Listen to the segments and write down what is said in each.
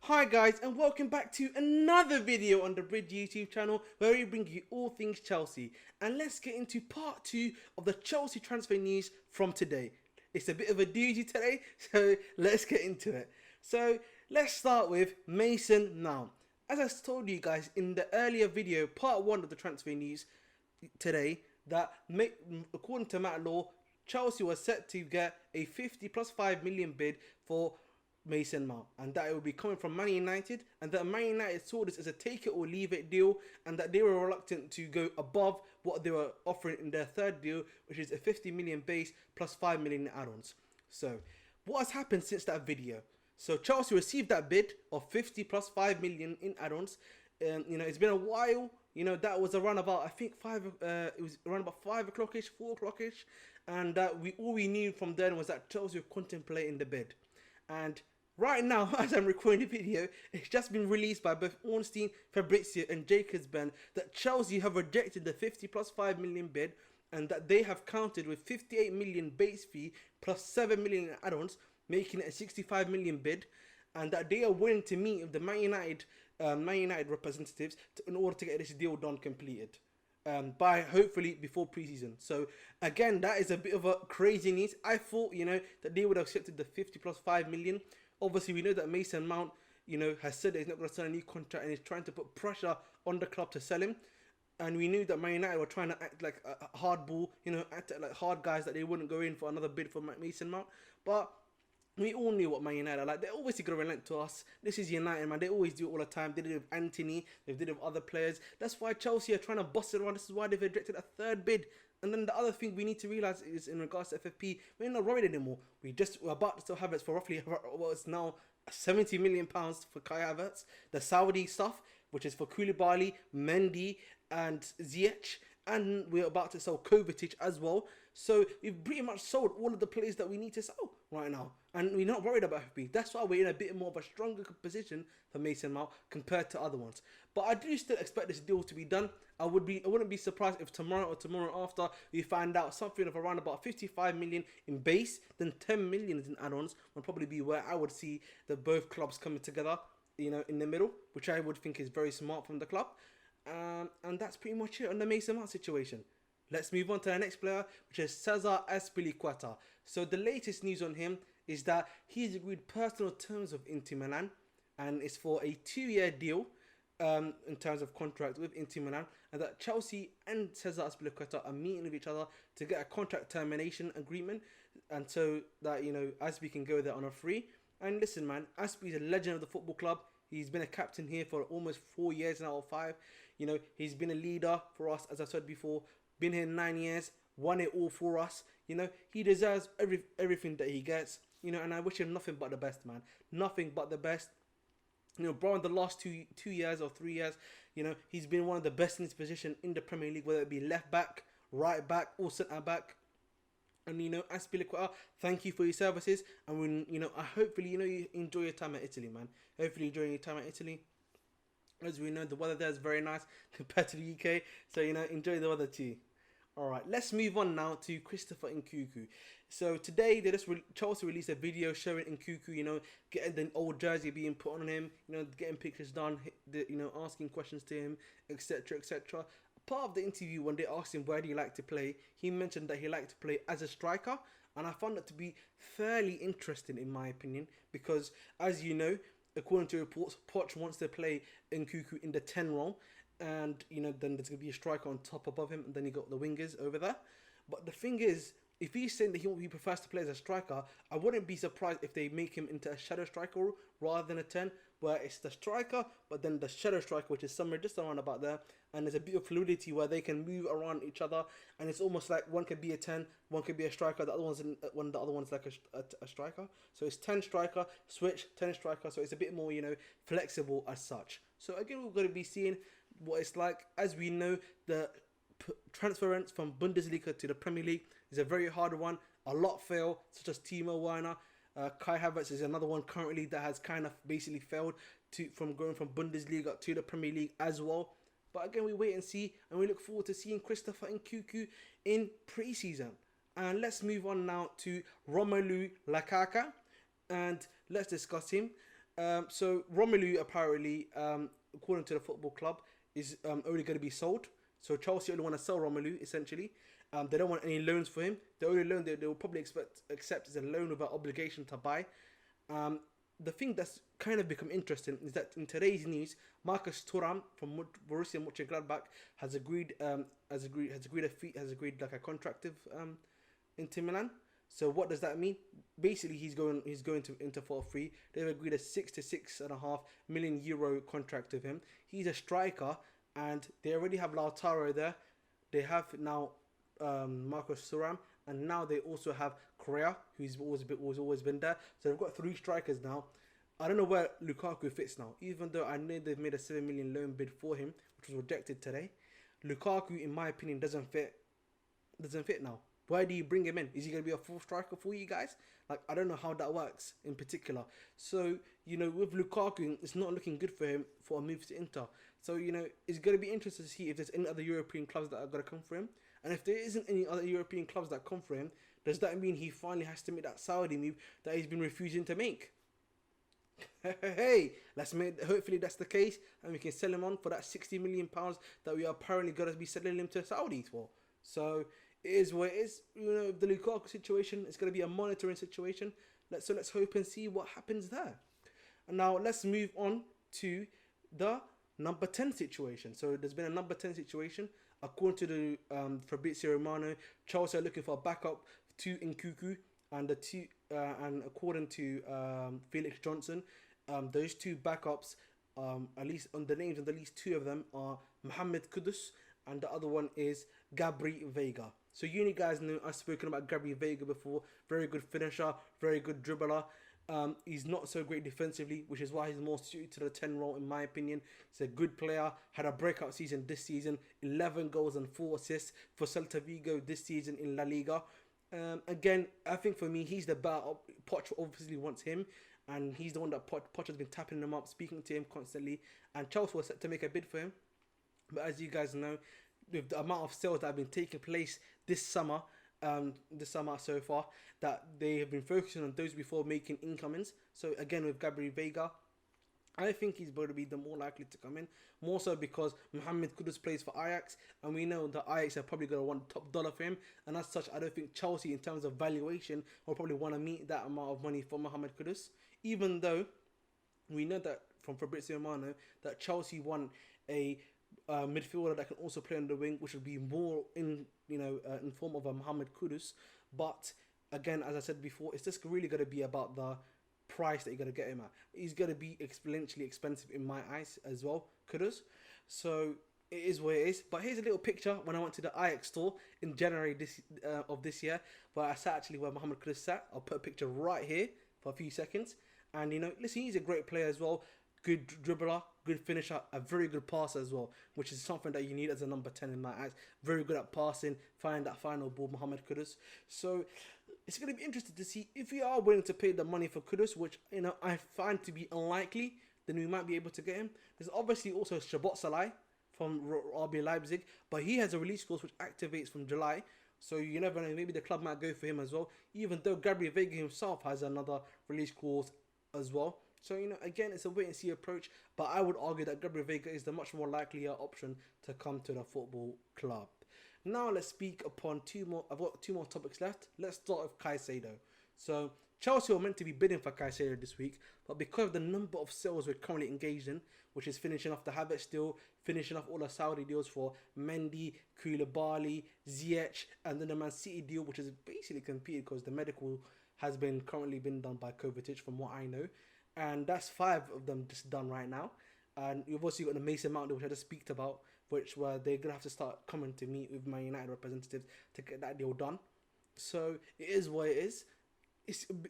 Hi guys, and welcome back to another video on the Bridge YouTube channel where we bring you all things Chelsea. And let's get into part 2 of the Chelsea transfer news from today. It's a bit of a doozy today, so let's get into it. So let's start with Mason Mount. As I told you guys in the earlier video, part 1 of the transfer news today, that according to Matt Law, Chelsea was set to get a 50 plus 5 million bid for Mason Mount, and that it would be coming from Man United, and that Man United saw this as a take it or leave it deal, and that they were reluctant to go above what they were offering in their third deal, which is a 50 million base plus 5 million add-ons. So what has happened since that video? So Chelsea received that bid of 50 plus 5 million in add-ons. It's been a while. That was around about, I think it was around about 5 o'clock-ish, 4 o'clock-ish, and that all we knew from then was that Chelsea were contemplating the bid. And right now, as I'm recording the video, it's just been released by both Ornstein, Fabrizio and Jacobs-Ben that Chelsea have rejected the 50 plus 5 million bid, and that they have countered with 58 million base fee plus 7 million add-ons, making it a 65 million bid, and that they are willing to meet with the Man United representatives in order to get this deal done completed. By hopefully before preseason. So again, that is a bit of a crazy news. I thought, that they would have accepted the 50 plus 5 million. Obviously, we know that Mason Mount, has said that he's not going to sign a new contract and he's trying to put pressure on the club to sell him. And we knew that Man United were trying to act like a hardball, act like hard guys, that they wouldn't go in for another bid for Mason Mount. But we all knew what Man United are like. They're always going to relent to us. This is United, man. They always do it all the time. They did it with Anthony. They did it with other players. That's why Chelsea are trying to bust it around. This is why they've rejected a third bid. And then the other thing we need to realise is in regards to FFP, we're not worried anymore. We're about to still have it for roughly what's now £70 million for Kai Havertz. The Saudi stuff, which is for Koulibaly, Mendy and Ziyech. And we're about to sell Kovacic as well. So we've pretty much sold all of the players that we need to sell right now. And we're not worried about FFP. That's why we're in a bit more of a stronger position for Mason Mount compared to other ones. But I do still expect this deal to be done. I wouldn't be surprised if tomorrow or tomorrow after we find out something of around about 55 million in base, then 10 million in add-ons would probably be where I would see the both clubs coming together, in the middle, which I would think is very smart from the club. And that's pretty much it on the Mason Mount situation. Let's move on to the next player, which is Cesar Azpilicueta. So the latest news on him is that he's agreed personal terms of Inter Milan, and it's for a 2-year deal in terms of contract with Inter Milan, and that Chelsea and Cesar Azpilicueta are meeting with each other to get a contract termination agreement, and so that Azpi can go there on a free. And listen, man, Azpi is a legend of the football club. He's been a captain here for almost 4 years now, or 5. He's been a leader for us, as I said before. Been here 9 years, won it all for us. He deserves everything that he gets. And I wish him nothing but the best, man. Nothing but the best. Bro, in the last two years or 3 years, he's been one of the best in his position in the Premier League, whether it be left back, right back, or centre back. And Azpilicueta, thank you for your services. And when hopefully you enjoy your time at Italy, man. Hopefully you enjoy your time at Italy. As we know, the weather there is very nice compared to the UK. So enjoy the weather too. All right, let's move on now to Christopher Nkunku. So today, Chelsea released a video showing Nkunku, getting the old jersey being put on him, getting pictures done, asking questions to him, etc., etc. Part of the interview, when they asked him where do you like to play, he mentioned that he liked to play as a striker, and I found that to be fairly interesting in my opinion, because as you know, according to reports, Poch wants to play Nkunku in the 10 role. And then there's going to be a striker on top above him, and then you got the wingers over there. But the thing is, if he's saying that he prefers to play as a striker, I wouldn't be surprised if they make him into a shadow striker rather than a 10, where it's the striker, but then the shadow striker, which is somewhere just around about there, and there's a bit of fluidity where they can move around each other, and it's almost like one could be a 10, one could be a striker, the other one's like a striker. So it's 10 striker, switch, 10 striker, so it's a bit more, flexible as such. So again, we're going to be seeing what it's like. As we know, the transference from Bundesliga to the Premier League is a very hard one. A lot fail, such as Timo Werner. Kai Havertz is another one currently that has kind of basically failed from going from Bundesliga to the Premier League as well. But again, we wait and see, and we look forward to seeing Christopher Nkunku in pre-season. And let's move on now to Romelu Lukaka, and let's discuss him. So Romelu apparently, according to the football club, is only going to be sold. So Chelsea only want to sell Romelu essentially. They don't want any loans for him. The only loan they will probably accept is a loan without obligation to buy. The thing that's kind of become interesting is that in today's news, Marcus Thuram from Borussia Mönchengladbach has agreed like a contract with Inter Milan. So what does that mean? Basically, he's going to Inter for free. They've agreed a 6 to 6.5 million euro contract with him. He's a striker, and they already have Lautaro there. They have now Marcus Thuram, and now they also have Correa, who's always been there. So they've got 3 strikers now. I don't know where Lukaku fits now, even though I know they've made a 7 million loan bid for him, which was rejected today. Lukaku, in my opinion, doesn't fit now. Why do you bring him in? Is he going to be a full striker for you guys? Like, I don't know how that works in particular. So, with Lukaku, it's not looking good for him for a move to Inter. So, it's going to be interesting to see if there's any other European clubs that are going to come for him. And if there isn't any other European clubs that come for him, does that mean he finally has to make that Saudi move that he's been refusing to make? Hey, hopefully that's the case, and we can sell him on for that £60 million that we are apparently going to be selling him to Saudis for. So it is what it is. The Lukaku situation is going to be a monitoring situation. Let's hope and see what happens there. And now let's move on to the number 10 situation. So there's been a number 10 situation. According to the Fabrizio Romano, Chelsea are looking for a backup to Nkunku, and and according to Felix Johnson, those 2 backups, at least on the names of at least 2 of them, are Mohamed Kudus, and the other one is gallagher.Veiga. So you guys know I've spoken about gallagher.Veiga before. Very good finisher, very good dribbler. He's not so great defensively, which is why he's more suited to the 10 role in my opinion. He's a good player, had a breakout season this season, 11 goals and 4 assists for Celta Vigo this season in La Liga. Again, I think for me, he's the better. Poch obviously wants him, and he's the one that Poch has been tapping him up, speaking to him constantly, and Chelsea was set to make a bid for him. But as you guys know, with the amount of sales that have been taking place this summer so far, that they have been focusing on those before making incomings. So again, with gallagher.Veiga, I think he's going to be the more likely to come in. More so because Mohamed Kudus plays for Ajax, and we know that Ajax are probably going to want top dollar for him. And as such, I don't think Chelsea, in terms of valuation, will probably want to meet that amount of money for Mohamed Kudus. Even though we know that from Fabrizio Romano that Chelsea want a midfielder that can also play on the wing, which would be more in form of a Mohamed Kudus. But again, as I said before, it's just really going to be about the price that you're going to get him at. He's going to be exponentially expensive in my eyes as well, Kudus. So it is what it is. But here's a little picture when I went to the Ajax store in January of this year, where I sat actually where Mohamed Kudus sat. I'll put a picture right here for a few seconds. And listen, he's a great player as well. Good dribbler, good finisher, a very good passer as well, which is something that you need as a number 10 in my eyes. Very good at passing, finding that final ball, Mohamed Kudus. So it's going to be interesting to see if we are willing to pay the money for Kudus, which I find to be unlikely. Then we might be able to get him. There's obviously also Szoboszlai from RB Leipzig, but he has a release clause which activates from July. So you never know, maybe the club might go for him as well, even though gallagher.Veiga himself has another release clause as well. So, again, it's a wait-and-see approach, but I would argue that gallagher.Veiga is the much more likelier option to come to the football club. Now, let's speak upon 2 more. I've got 2 more topics left. Let's start with Caicedo. So, Chelsea were meant to be bidding for Caicedo this week, but because of the number of sales we're currently engaged in, which is finishing off the Havertz deal, finishing off all the Saudi deals for Mendy, Koulibaly, Ziyech, and then the Man City deal, which is basically competed because the medical has currently been done by Kovacic, from what I know. And that's 5 of them just done right now. And you've also got the Mason Mount deal, which I just speak about, which where they're going to have to start coming to meet with Man United representatives to get that deal done. So it is what it is.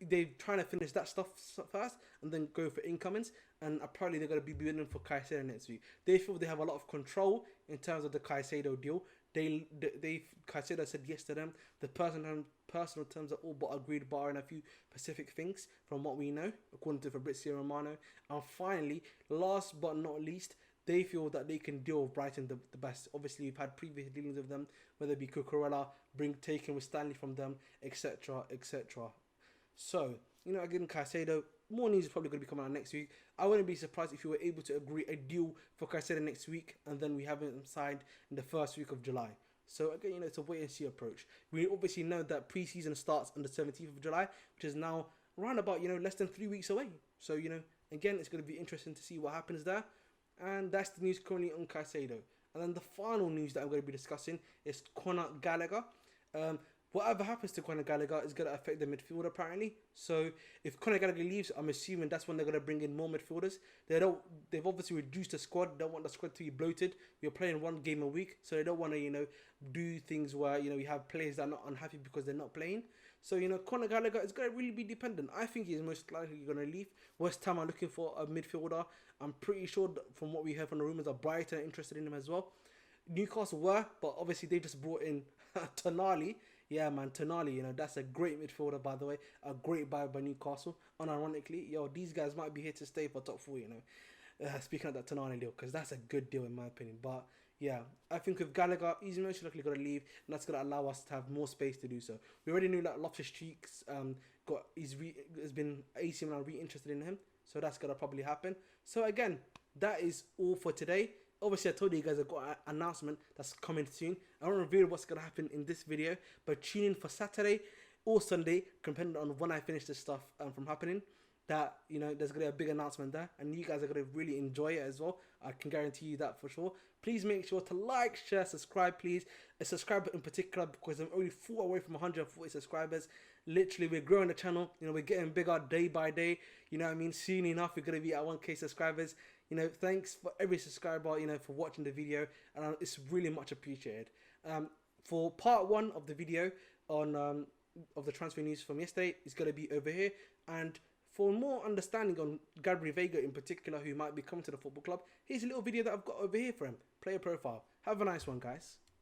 They're trying to finish that stuff first and then go for incomings. And apparently they're going to be bidding for Caicedo next week. They feel they have a lot of control in terms of the Caicedo deal. Caicedo said yes to them. The personal terms are all but agreed, barring a few specific things from what we know, according to Fabrizio Romano. And finally, last but not least, they feel that they can deal with Brighton the best. Obviously, we've had previous dealings with them, whether it be Cucurella, taken with Stanley from them, etc., etc. So, again, Caicedo, more news is probably going to be coming out next week. I wouldn't be surprised if you were able to agree a deal for Caicedo next week, and then we have him signed in the first week of July. So again, it's a wait and see approach. We obviously know that preseason starts on the 17th of July, which is now around about, less than 3 weeks away. So, again, it's going to be interesting to see what happens there. And that's the news currently on Caicedo. And then the final news that I'm going to be discussing is Conor Gallagher. Whatever happens to Conor Gallagher is going to affect the midfield apparently. So if Conor Gallagher leaves, I'm assuming that's when they're going to bring in more midfielders. They've obviously reduced the squad. They don't want the squad to be bloated. We're playing one game a week, so they don't want to do things where you have players that are not unhappy because they're not playing. So Conor Gallagher is going to really be dependent. I think he's most likely going to leave. West Ham are looking for a midfielder. I'm pretty sure from what we heard from the rumours that Brighton are interested in him as well. Newcastle were, but obviously they just brought in Tonali. Yeah, man, Tonali, that's a great midfielder, by the way. A great buy by Newcastle. Unironically, these guys might be here to stay for top 4, speaking of that Tonali deal, because that's a good deal in my opinion. But yeah, I think with Gallagher, he's most likely going to leave, and that's going to allow us to have more space to do so. We already knew that Loftus-Cheek's has been AC Milan re-interested in him, so that's going to probably happen. So again, that is all for today. Obviously, I told you guys I've got an announcement that's coming soon. I won't reveal what's going to happen in this video, but tune in for Saturday or Sunday, depending on when I finish this stuff from happening. That, there's going to be a big announcement there, and you guys are going to really enjoy it as well. I can guarantee you that for sure. Please make sure to like, share, subscribe, please. A subscriber in particular, because I'm only 4 away from 140 subscribers. Literally, we're growing the channel. We're getting bigger day by day. Soon enough, we're going to be at 1K subscribers. Thanks for every subscriber, for watching the video, and it's really much appreciated. For part 1 of the video on of the transfer news from yesterday, is going to be over here, and for more understanding on gallagher.Veiga in particular, who might be coming to the football club, here's a little video that I've got over here for him. Player profile. Have a nice one, guys.